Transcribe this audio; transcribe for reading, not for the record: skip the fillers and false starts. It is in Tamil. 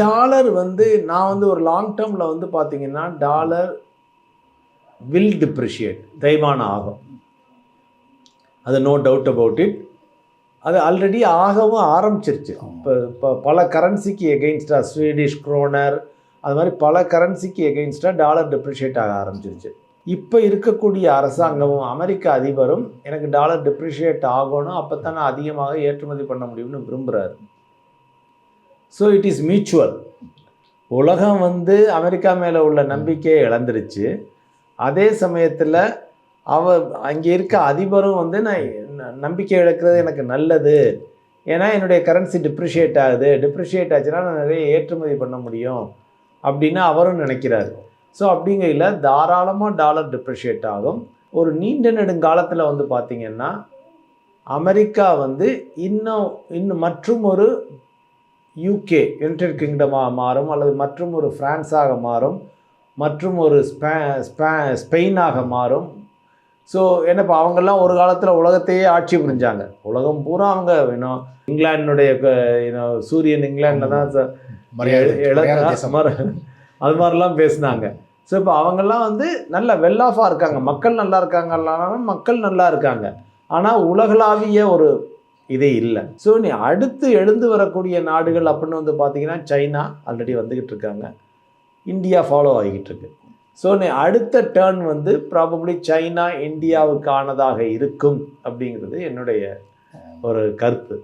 டாலர் வந்து நான் வந்து ஒரு லாங் டேர்மில் வந்து பார்த்தீங்கன்னா டாலர் வில் டிப்ரிஷியேட், தேய்மானம் ஆகும். அது நோ டவுட் அபவுட் இட். அது ஆல்ரெடி ஆகவும் ஆரம்பிச்சிருச்சு. இப்போ பல கரன்சிக்கு எகெயின்ஸ்டாக ஸ்வீடிஷ் க்ரோனர் அது மாதிரி பல கரன்சிக்கு எகெயின்ஸ்டாக டாலர் டிப்ரிஷியேட் ஆக ஆரம்பிச்சிருச்சு. இப்போ இருக்கக்கூடிய அரசாங்கமும் அமெரிக்க அதிபரும் எனக்கு டாலர் டிப்ரிஷியேட் ஆகணும், அப்போ தான் நான் அதிகமாக ஏற்றுமதி பண்ண முடியும்னு விரும்புகிறாரு. So it is mutual. உலகம் வந்து அமெரிக்கா மேலே உள்ள நம்பிக்கையை இழந்துருச்சு. அதே சமயத்தில் அங்கே இருக்க அதிபரும் வந்து நான் நம்பிக்கை இழக்கிறது எனக்கு நல்லது, ஏன்னா என்னுடைய கரன்சி டிப்ரிஷியேட் ஆகுது, டிப்ரிஷியேட் ஆச்சுன்னா நான் நிறைய ஏற்றுமதி பண்ண முடியும் அப்படின்னு அவரும் நினைக்கிறாரு. ஸோ அப்படிங்கையில் தாராளமாக டாலர் டிப்ரிஷியேட் ஆகும். ஒரு நீண்ட நெடுங்காலத்தில் வந்து பார்த்திங்கன்னா அமெரிக்கா வந்து இன்னும் மற்றும் ஒரு யூகே யுனைடெட் கிங்டமாக மாறும், அல்லது மற்றும் ஒரு ஃப்ரான்ஸாக மாறும், மற்றும் ஒரு ஸ்பெயினாக மாறும். ஸோ என்னப்பா அவங்கெல்லாம் ஒரு காலத்தில் உலகத்தையே ஆட்சி புரிஞ்சாங்க. உலகம் பூரா அவங்க இங்கிலாண்டினுடைய சூரியன் இங்கிலாண்டில் தான் அது மாதிரிலாம் பேசினாங்க. ஸோ இப்போ அவங்கெல்லாம் வந்து நல்ல வெல் ஆஃபாக இருக்காங்க, மக்கள் நல்லா இருக்காங்கன்னாலும் மக்கள் நல்லா இருக்காங்க. ஆனால் உலகளாவிய ஒரு இதே இல்லை. ஸோ நீ அடுத்து எழுந்து வரக்கூடிய நாடுகள் அப்படின்னு வந்து பார்த்திங்கன்னா சைனா ஆல்ரெடி வந்துக்கிட்டு இருக்காங்க, இந்தியா ஃபாலோ ஆகிக்கிட்டு இருக்கு. ஸோ நீ அடுத்த டேர்ன் வந்து ப்ராபப்ளி சைனா இந்தியாவுக்கானதாக இருக்கும் அப்படிங்கிறது என்னுடைய ஒரு கருத்து.